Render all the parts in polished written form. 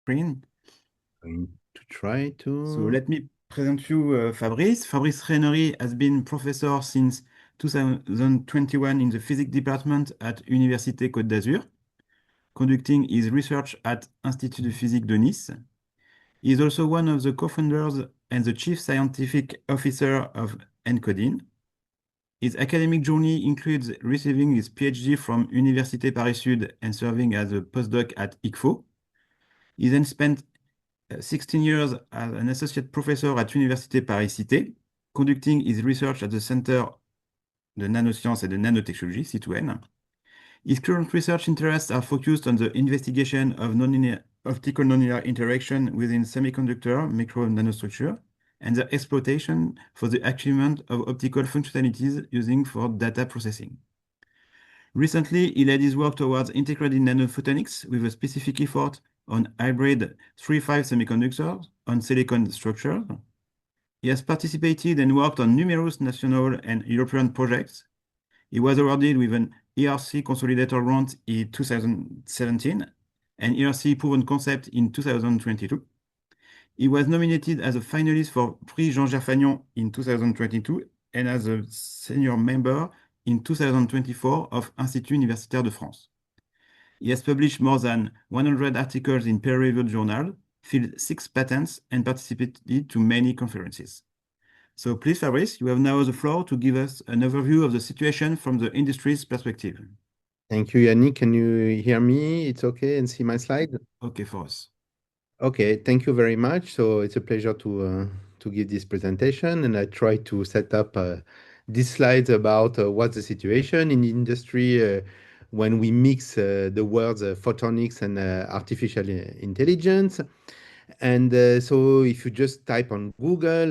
screen. Going to try to. So let me present you Fabrice. Fabrice Raineri has been professor since 2021 in the physics department at Université Côte d'Azur, conducting his research at Institut de Physique de Nice. He is also one of the co-founders and the chief scientific officer of NcodiN. His academic journey includes receiving his PhD from Université Paris-Sud and serving as a postdoc at IQFO. He then spent 16 years as an associate professor at Université Paris-Cité, conducting his research at the Center de Nanosciences et de Nanotechnologie, C2N. His current research interests are focused on the investigation of optical nonlinear interaction within semiconductor micro nanostructure and their exploitation for the achievement of optical functionalities using for data processing. Recently, he led his work towards integrated nanophotonics with a specific effort on hybrid 3-5 semiconductors on silicon structures. He has participated and worked on numerous national and European projects. He was awarded with an ERC Consolidator grant in 2017 and ERC Proven Concept in 2022. He was nominated as a finalist for Prix Jean-Gère Fagnon in 2022 and as a senior member in 2024 of Institut Universitaire de France. He has published more than 100 articles in peer-reviewed journals, filed 6 patents, and participated to many conferences. So please, Fabrice, you have now the floor to give us an overview of the situation from the industry's perspective. Thank you, Yannick. Can you hear me? It's okay and see my slide? Okay for us. Okay, thank you very much. So it's a pleasure to give this presentation, and I try to set up these slides about what's the situation in the industry when we mix the words photonics and artificial intelligence. And so if you just type on Google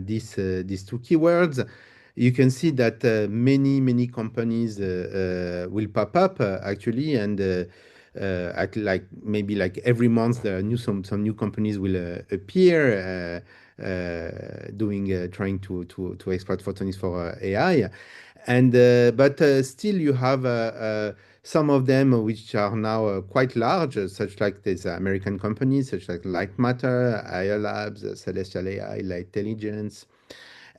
these two keywords, you can see that many companies will pop up actually, and like maybe like every month there are some new companies will appear doing trying to exploit photonics for AI, and but still you have some of them which are now quite large, such like these American companies, such like Light Matter, IR Labs, Celestial AI, Light Intelligence.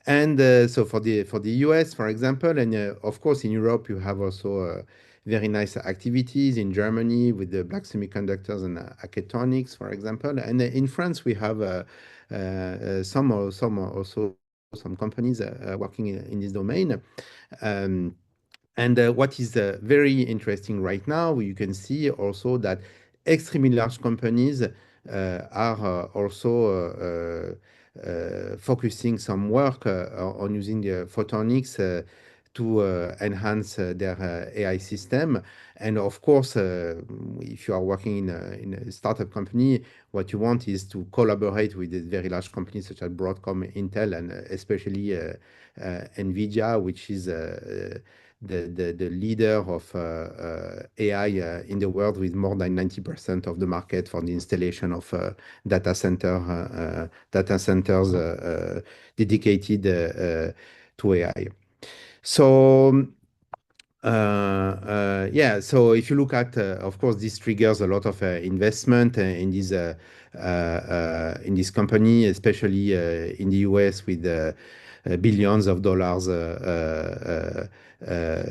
And so for the US, for example, and of course in Europe, you have also very nice activities in Germany with the black semiconductors and Acetonics, for example. And in France, we have some companies working in this domain. And what is very interesting right now, you can see also that extremely large companies are also focusing some work on using the photonics to enhance their AI system. And of course, if you are working in a startup company, what you want is to collaborate with these very large companies such as Broadcom, Intel, and especially NVIDIA, which is the leader of AI in the world, with more than 90% of the market for the installation of data centers dedicated to AI. So yeah, so if you look at, of course, this triggers a lot of investment in this company, especially in the US, with billions of dollars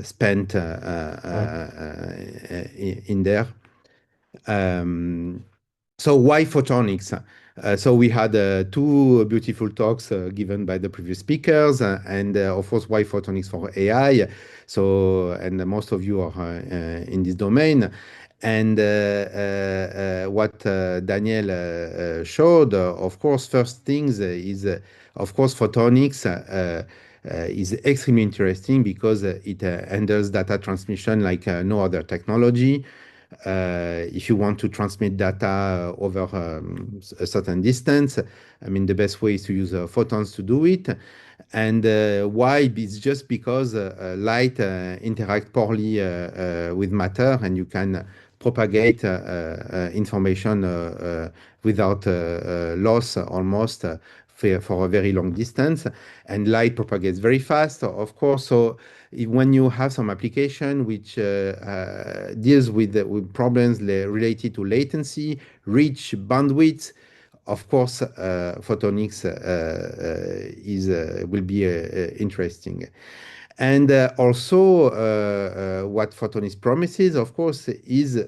spent in there. So why photonics? So we had 2 beautiful talks given by the previous speakers, and of course, why photonics for AI? So, and most of you are in this domain. And what Daniel showed, of course, first things is, of course, photonics is extremely interesting because it handles data transmission like no other technology. If you want to transmit data over a certain distance, I mean, the best way is to use photons to do it. And why? It's just because light interact poorly with matter, and you can propagate information without loss almost for a very long distance, and light propagates very fast, of course. So when you have some application which deals with problems related to latency, reach, bandwidth, of course, photonics will be interesting. And also, what photonics promises, of course, is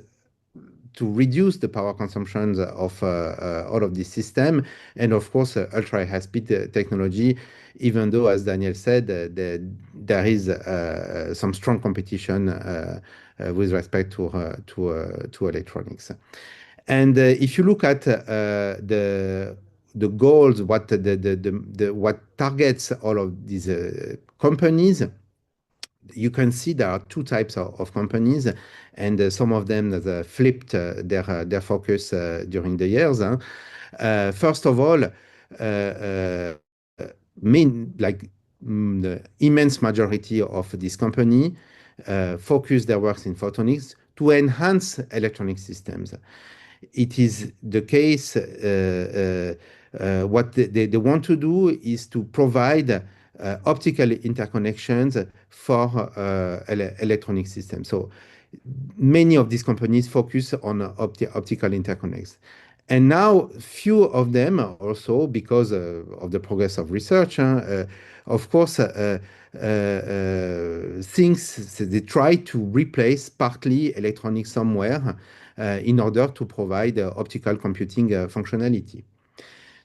to reduce the power consumption of all of this system, and of course, ultra high speed technology. Even though, as Daniel said, there is some strong competition with respect to electronics. And if you look at the goals, what targets all of these companies, you can see there are two types of companies, and some of them that flipped their focus during the years. First of all, the immense majority of this company focus their works in photonics to enhance electronic systems. It is the case, what they want to do is to provide optical interconnections for electronic systems. So many of these companies focus on optical interconnects. And now, few of them also, because of the progress of research, of course, things they try to replace partly electronics somewhere in order to provide optical computing functionality.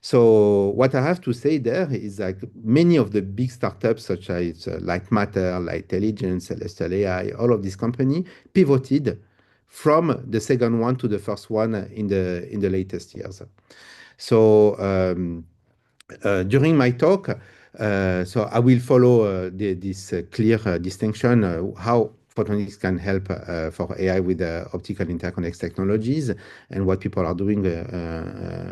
So what I have to say there is like many of the big startups such as Light Matter, Light Intelligence, Celestial AI, all of these companies pivoted from the second one to the first one in the latest years. So during my talk, so I will follow this clear distinction, how photonics can help for AI with optical interconnect technologies and what people are doing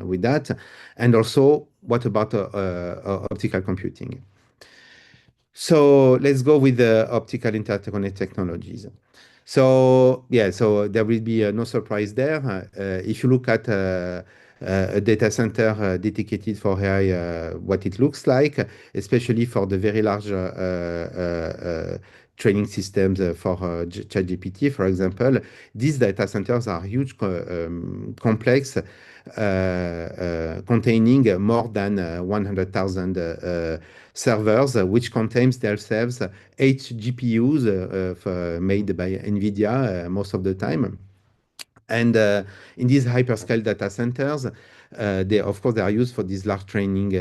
with that. And also, what about optical computing? So let's go with the optical interconnect technologies. So yeah, so there will be no surprise there. If you look at a data center dedicated for AI, what it looks like, especially for the very large training systems for ChatGPT, for example, these data centers are huge, complex, containing more than 100,000 servers, which contains themselves 8 GPUs made by NVIDIA most of the time. And in these hyperscale data centers, of course, they are used for these large training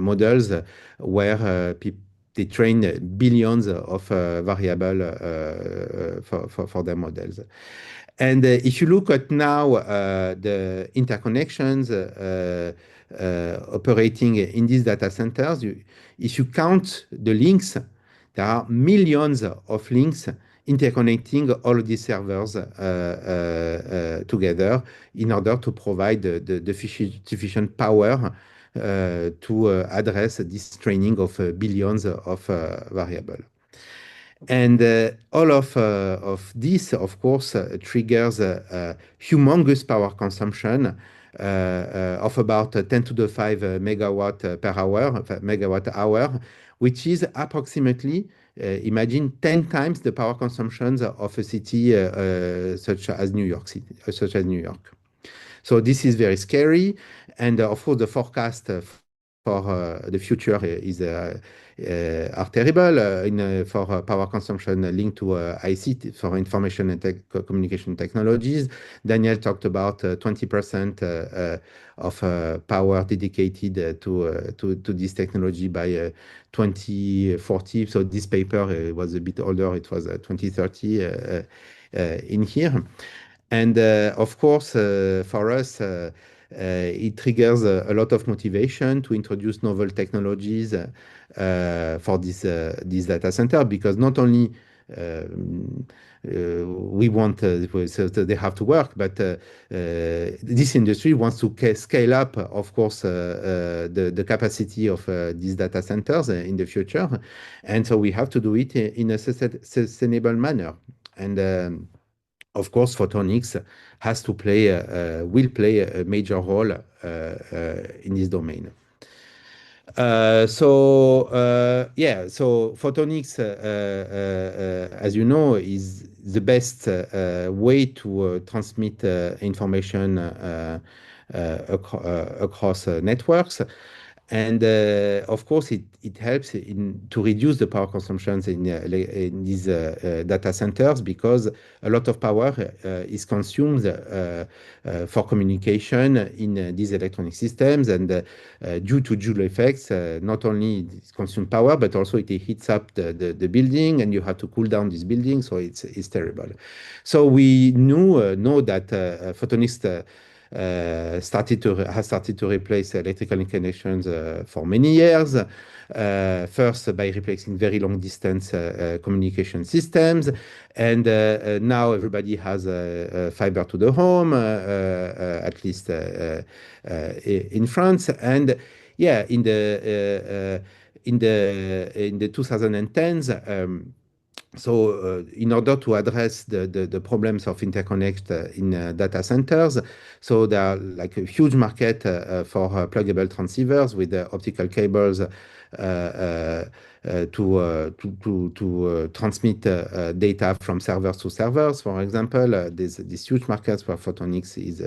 models where they train billions of variables for their models. And if you look at now the interconnections operating in these data centers, if you count the links, there are millions of links interconnecting all of these servers together in order to provide the sufficient power to address this training of billions of variables. And all of this, of course, triggers humongous power consumption of about 10 to the 5 megawatt per hour, megawatt hour, which is approximately, imagine 10 times the power consumption of a city such as New York City, such as New York. So this is very scary, and of course the forecast for the future are terrible for power consumption linked to ICT, for information and communication technologies. Daniel talked about 20% of power dedicated to this technology by 2040. So this paper was a bit older, it was 2030 in here. And of course, for us, it triggers a lot of motivation to introduce novel technologies for this data center, because not only we want so they have to work, but this industry wants to scale up, of course, the capacity of these data centers in the future, and so we have to do it in a sustainable manner. And of course, photonics will play a major role in this domain. Yeah, so photonics, as you know, is the best way to transmit information across networks. And of course, it helps to reduce the power consumptions in these data centers because a lot of power is consumed for communication in these electronic systems. And due to Joule effects, not only it consumes power, but also it heats up the building and you have to cool down this building. So it's terrible. So we know that photonics has started to replace electrical connections for many years. First by replacing very long distance communication systems, and now everybody has fiber to the home, at least in France. And yeah, in the 2010s. In order to address the problems of interconnect in data centers, so there are like a huge market for pluggable transceivers with optical cables to transmit data from servers to servers. For example, there's this huge market where photonics is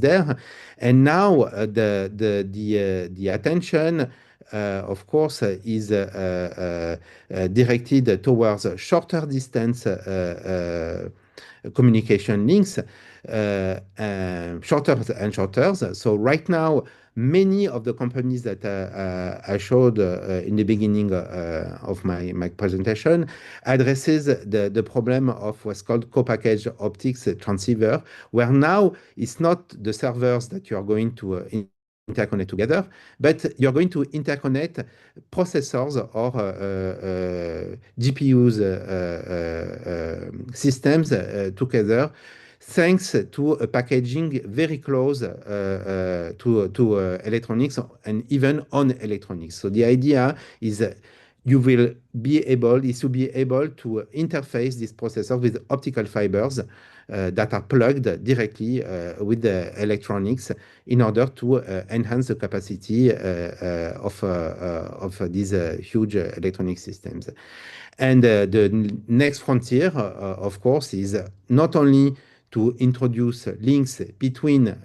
there, and now the attention. Of course, is directed towards shorter distance communication links, shorter and shorter. So right now, many of the companies that I showed in the beginning of my presentation addresses the problem of what's called co-packaged optics transceiver, where now it's not the servers that you are going to interconnect together, but you're going to interconnect processors or GPUs systems together, thanks to a packaging very close to electronics and even on electronics. So the idea is you will be able to interface this processor with optical fibers that are plugged directly with the electronics in order to enhance the capacity of these huge electronic systems. And the next frontier, of course, is not only to introduce links between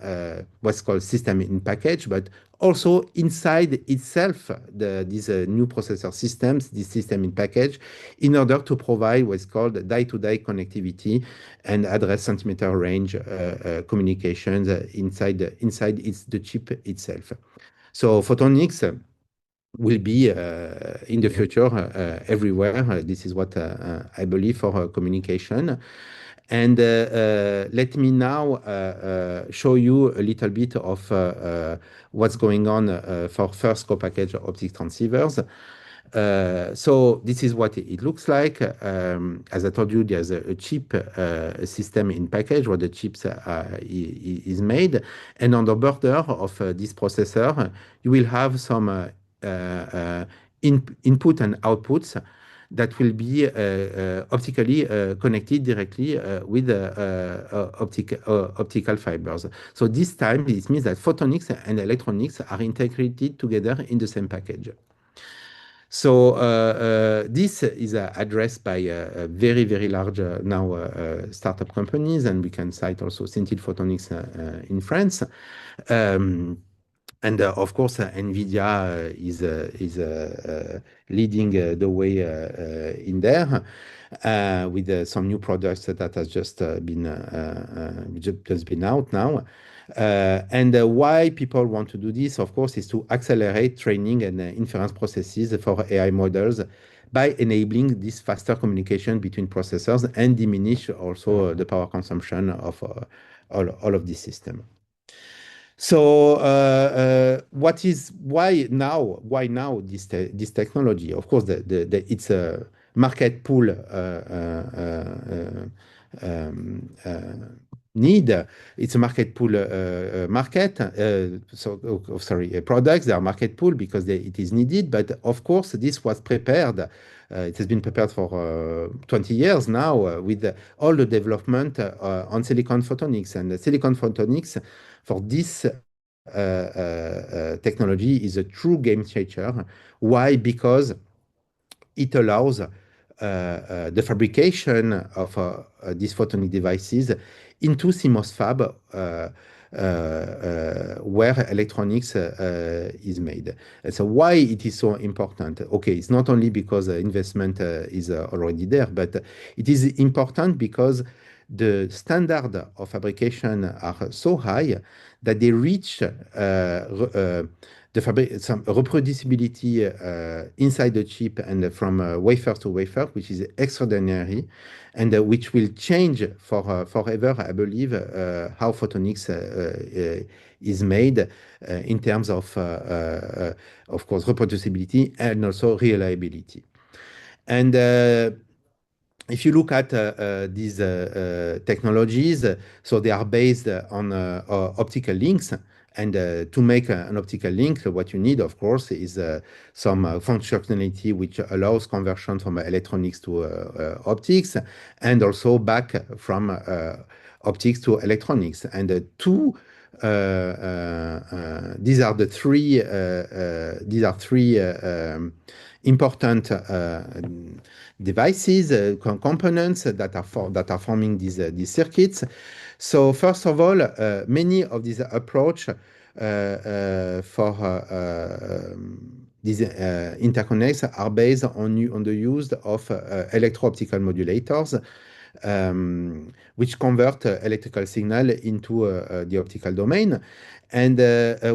what's called system in package, but also inside itself, these new processor systems, this system in package, in order to provide what's called die-to-die connectivity and address centimeter range communications inside the chip itself. So photonics will be in the future everywhere. This is what I believe for communication. And let me now show you a little bit of what's going on for first co-packaged optic transceivers. So this is what it looks like. As I told you, there's a chip system in package where the chips is made. And on the border of this processor, you will have some input and outputs that will be optically connected directly with optical fibers. So this time, it means that photonics and electronics are integrated together in the same package. So this is addressed by very, very large now startup companies, and we can cite also Scintille Photonics in France. And of course, NVIDIA is leading the way in there with some new products that has just been out now. And why people want to do this, of course, is to accelerate training and inference processes for AI models by enabling this faster communication between processors and diminish also the power consumption of all of this system. So why now this technology? Of course, it's a market pool need. It's a market pool market. Products. They are market pool because it is needed. But of course, this was prepared. It has been prepared for 20 years now with all the development on silicon photonics, and silicon photonics for this technology is a true game changer. Why? Because it allows the fabrication of these photonic devices into CMOS fab where electronics is made. And so why it is so important? Okay, it's not only because investment is already there, but it is important because the standard of fabrication are so high that they reach some reproducibility inside the chip and from wafer to wafer, which is extraordinary, and which will change forever, I believe, how photonics is made in terms of course, reproducibility and also reliability. And if you look at these technologies, so they are based on optical links. And to make an optical link, what you need, of course, is some functionality which allows conversion from electronics to optics, and also back from optics to electronics. And these are three important devices, components that are forming these circuits. So first of all, many of these approach for these interconnects are based on the use of electro-optical modulators, which convert electrical signal into the optical domain. And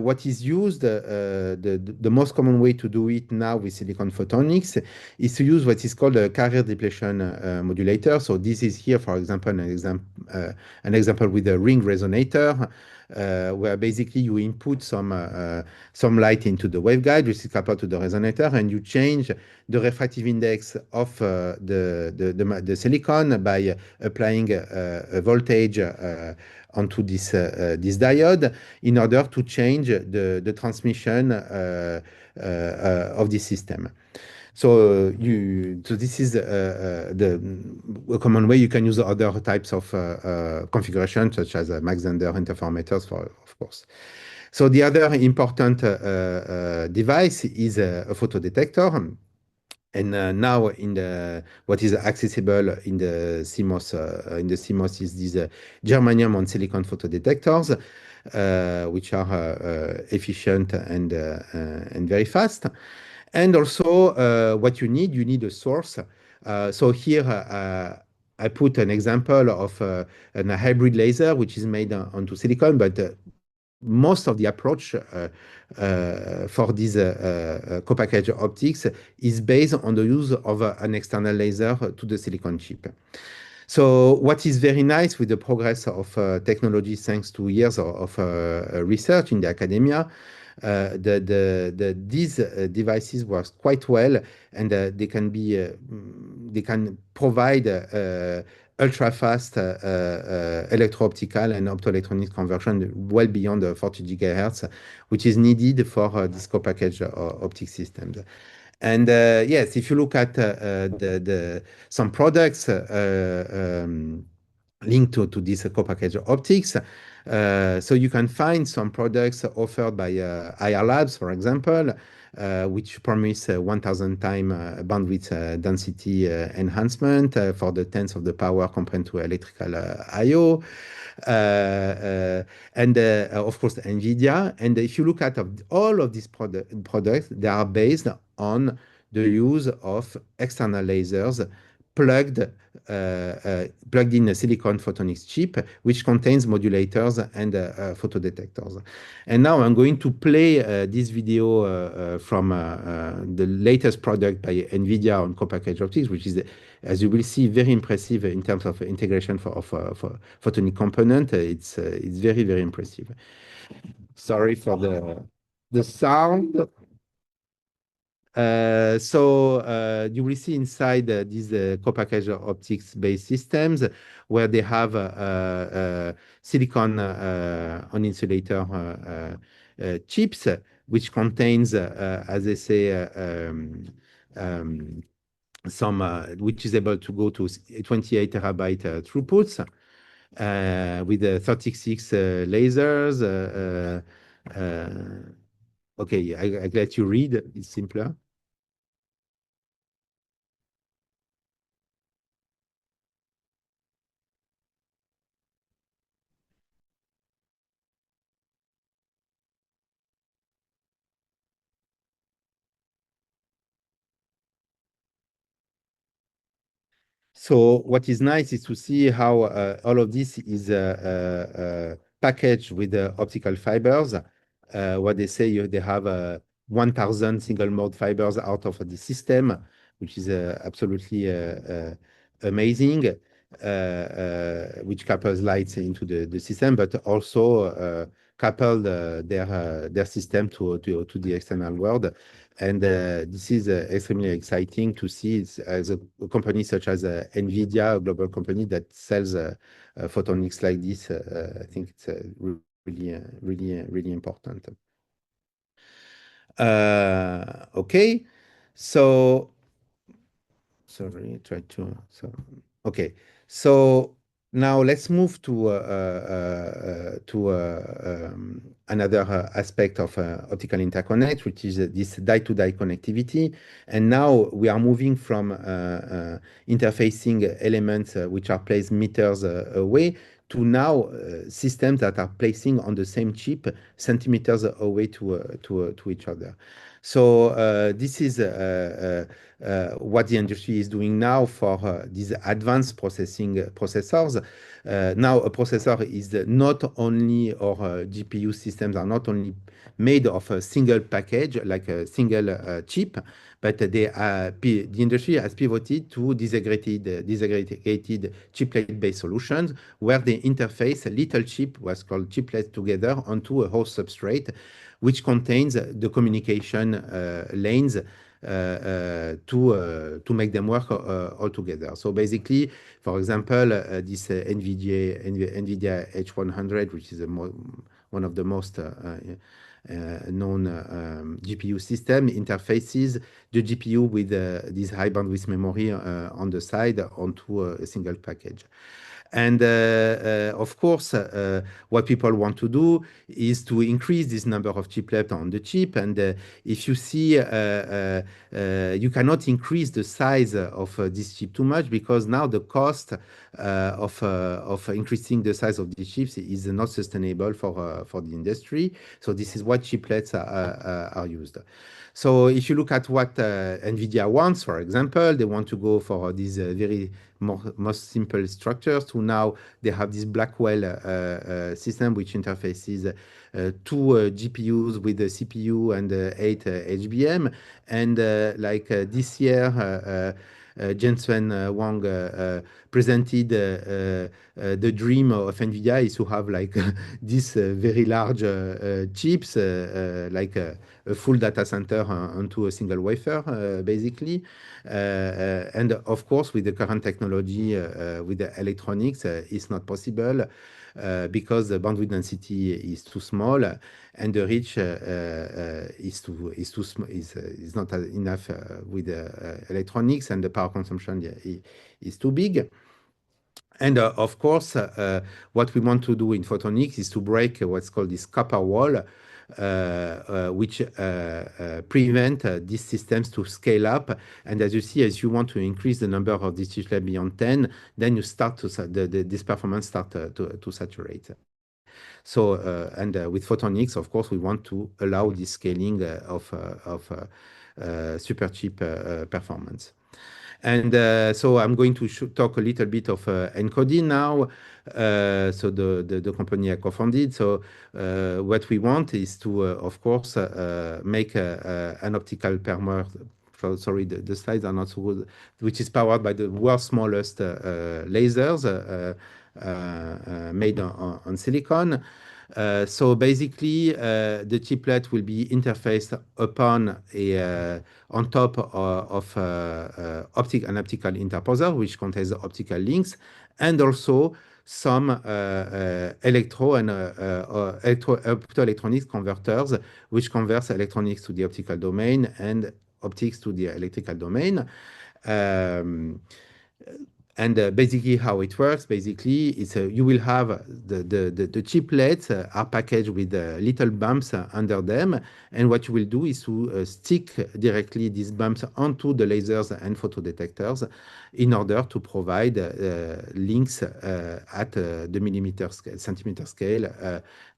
what is used, the most common way to do it now with silicon photonics is to use what is called a carrier depletion modulator. So this is here, for example, an example with a ring resonator, where basically you input some light into the waveguide, which is coupled to the resonator, and you change the refractive index of the silicon by applying a voltage onto this diode in order to change the transmission of the system. So this is a common way. You can use other types of configuration, such as Mach-Zehnder interferometers, of course. So the other important device is a photodetector. And now what is accessible in the CMOS is these germanium on silicon photodetectors, which are efficient and very fast. And also, what you need a source. So here I put an example of a hybrid laser, which is made onto silicon, but most of the approach for these co-packaged optics is based on the use of an external laser to the silicon chip. So what is very nice with the progress of technology, thanks to years of research in the academia, these devices work quite well, and they can provide ultra-fast electro-optical and optoelectronic conversion well beyond 40 gigahertz, which is needed for this co-packaged optic systems. And yes, if you look at some products linked to this co-packaged optics, so you can find some products offered by IR Labs, for example, which promise 1,000 time bandwidth density enhancement for the tenths of the power compared to electrical I/O. And of course, NVIDIA. And if you look at all of these products, they are based on the use of external lasers plugged in a silicon photonics chip, which contains modulators and photodetectors. And now I'm going to play this video from the latest product by NVIDIA on co-packaged optics, which is, as you will see, very impressive in terms of integration of photonic component. It's very, very impressive. Sorry for the sound. So you will see inside these co-packaged optics-based systems where they have silicon on insulator chips, which contains, as they say, which is able to go to 28 terabyte throughputs with 36 lasers. Okay, I let you read. It's simpler. So what is nice is to see how all of this is packaged with optical fibers. What they say, they have 1,000 single mode fibers out of the system, which is absolutely amazing, which couples lights into the system, but also couple their system to the external world. And this is extremely exciting to see as a company such as NVIDIA, a global company that sells photonics like this. I think it's really important. Okay, so sorry, try to so okay. So now let's move to another aspect of optical interconnect, which is this die-to-die connectivity. And now we are moving from interfacing elements which are placed meters away to now systems that are placing on the same chip centimeters away to each other. So this is what the industry is doing now for these advanced processors. Now a processor is not only, or GPU systems are not only made of a single package, like a single chip, but the industry has pivoted to disaggregated chiplet-based solutions where they interface a little chip, what's called chiplets, together onto a host substrate, which contains the communication lanes to make them work all together. So basically, for example, this NVIDIA H100, which is one of the most known GPU system, interfaces the GPU with this high bandwidth memory on the side onto a single package. And of course, what people want to do is to increase this number of chiplets on the chip. And if you see, you cannot increase the size of this chip too much, because now the cost of increasing the size of these chips is not sustainable for the industry. So this is what chiplets are used. So if you look at what NVIDIA wants, for example, they want to go for these very most simple structures to now they have this Blackwell system which interfaces two GPUs with a CPU and 8 HBM. And this year, Jensen Huang presented the dream of NVIDIA is to have like these very large chips, like a full data center onto a single wafer, basically. And of course, with the current technology, with the electronics, it's not possible because the bandwidth density is too small and the reach is not enough with electronics, and the power consumption is too big. And of course, what we want to do in photonics is to break what's called this copper wall, which prevent these systems to scale up. And as you see, as you want to increase the number of these chiplets beyond 10, then you start to this performance start to saturate. So with photonics, of course, we want to allow this scaling of super cheap performance. And so I'm going to talk a little bit of NcodiN now. So the company I co-founded. So what we want is to, of course, make an optical permer. Sorry, the slides are not so good, which is powered by the world's smallest lasers made on silicon. So basically, the chiplet will be interfaced on top of an optical interposer, which contains the optical links, and also some optoelectronics converters, which converts electronics to the optical domain and optics to the electrical domain. And basically how it works, basically, is you will have the chiplets are packaged with little bumps under them. And what you will do is to stick directly these bumps onto the lasers and photodetectors in order to provide links at the millimeter scale, centimeter scale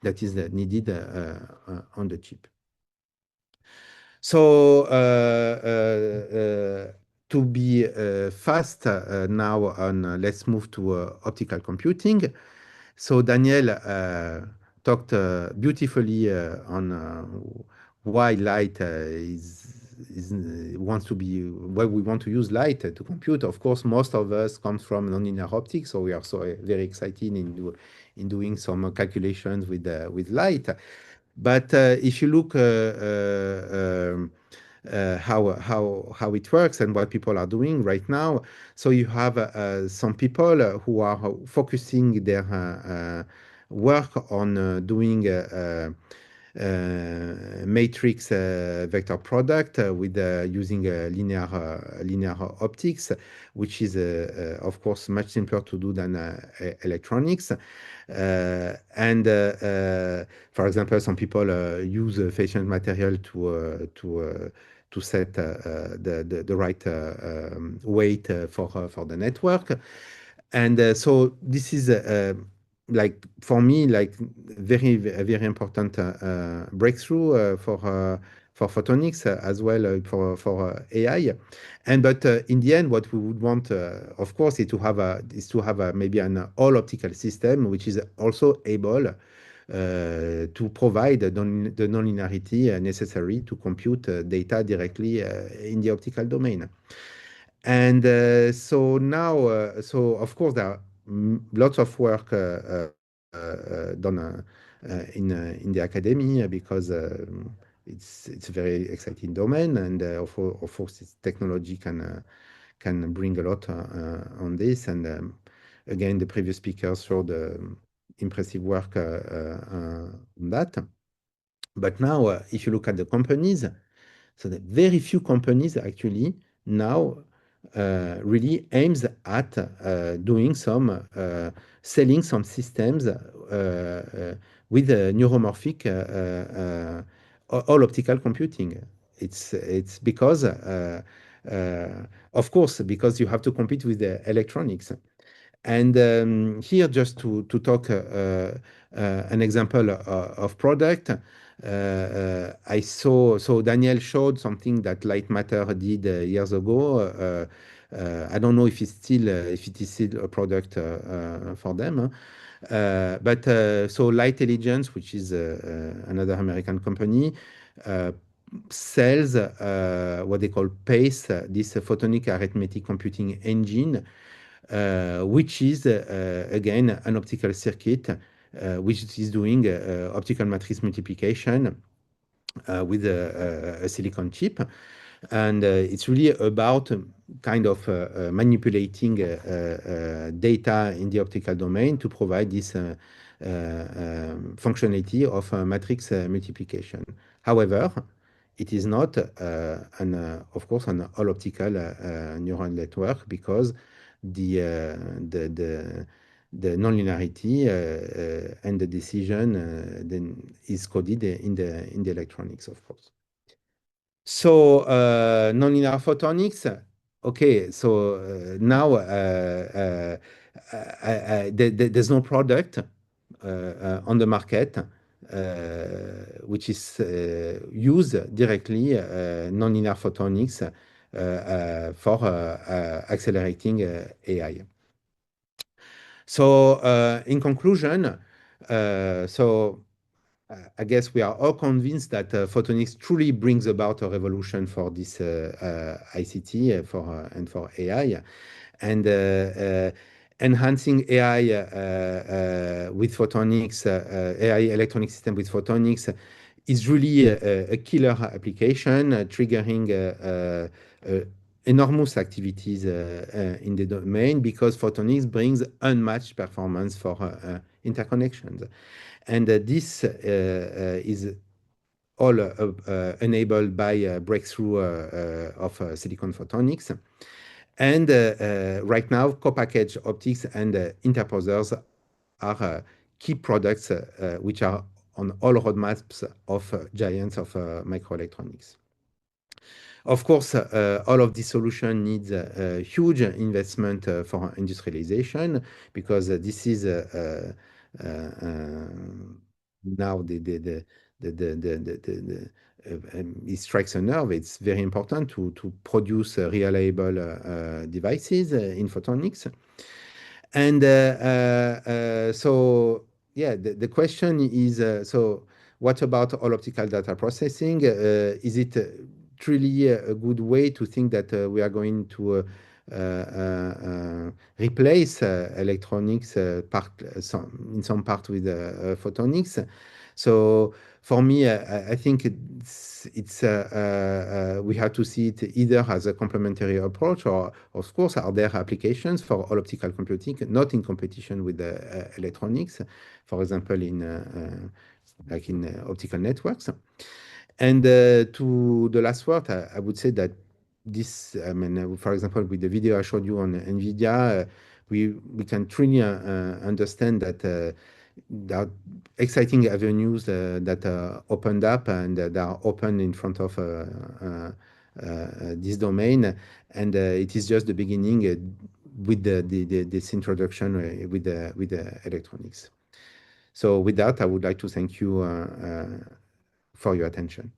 that is needed on the chip. So to be fast now on, let's move to optical computing. So Daniel talked beautifully on why light wants to be why we want to use light to compute. Of course, most of us come from nonlinear optics, so we are so very excited in doing some calculations with light. But if you look how it works and what people are doing right now, so you have some people who are focusing their work on doing matrix vector product with using linear optics, which is of course much simpler to do than electronics. And for example, some people use fashion material to set the right weight for the network. And so this is like for me, like very important breakthrough for photonics as well for AI. And but in the end, what we would want, of course, is to have maybe an all optical system which is also able to provide the nonlinearity necessary to compute data directly in the optical domain. And so now, so of course, there are lots of work done in the academy because it's a very exciting domain, and of course, this technology can bring a lot on this. And again, the previous speakers showed impressive work on that. But now, if you look at the companies, so the very few companies actually now really aims at doing some selling some systems with neuromorphic all optical computing. It's because of course, because you have to compete with the electronics. And here, just to talk an example of product, I saw, so Daniel showed something that Light Matter did years ago. I don't know if it is still a product for them. But so Light Intelligence, which is another American company, sells what they call PACE, this photonic arithmetic computing engine, which is again an optical circuit which is doing optical matrix multiplication with a silicon chip. And it's really about kind of manipulating data in the optical domain to provide this functionality of matrix multiplication. However, it is not, of course, an all-optical neural network because the nonlinearity and the decision then is coded in the electronics, of course. So nonlinear photonics. Okay, so now there's no product on the market which is used directly nonlinear photonics for accelerating AI. So in conclusion, so I guess we are all convinced that photonics truly brings about a revolution for this ICT and for AI, and enhancing AI with photonics, AI electronic system with photonics is really a killer application, triggering enormous activities in the domain because photonics brings unmatched performance for interconnections. And this is all enabled by a breakthrough of silicon photonics. And right now, co-packaged optics and interposers are key products which are on all roadmaps of giants of microelectronics. Of course, all of this solution needs a huge investment for industrialization, because this is now it strikes a nerve. It's very important to produce reliable devices in photonics. And so, yeah, the question is, so what about all optical data processing? Is it truly a good way to think that we are going to replace electronics in some part with photonics? So for me, I think we have to see it either as a complementary approach, or of course are there applications for all optical computing, not in competition with electronics, for example, in optical networks. And to the last word, I would say that this, I mean, for example, with the video I showed you on NVIDIA, we can truly understand that there are exciting avenues that opened up and that are open in front of this domain. And it is just the beginning with this introduction with the electronics. So with that, I would like to thank you for your attention.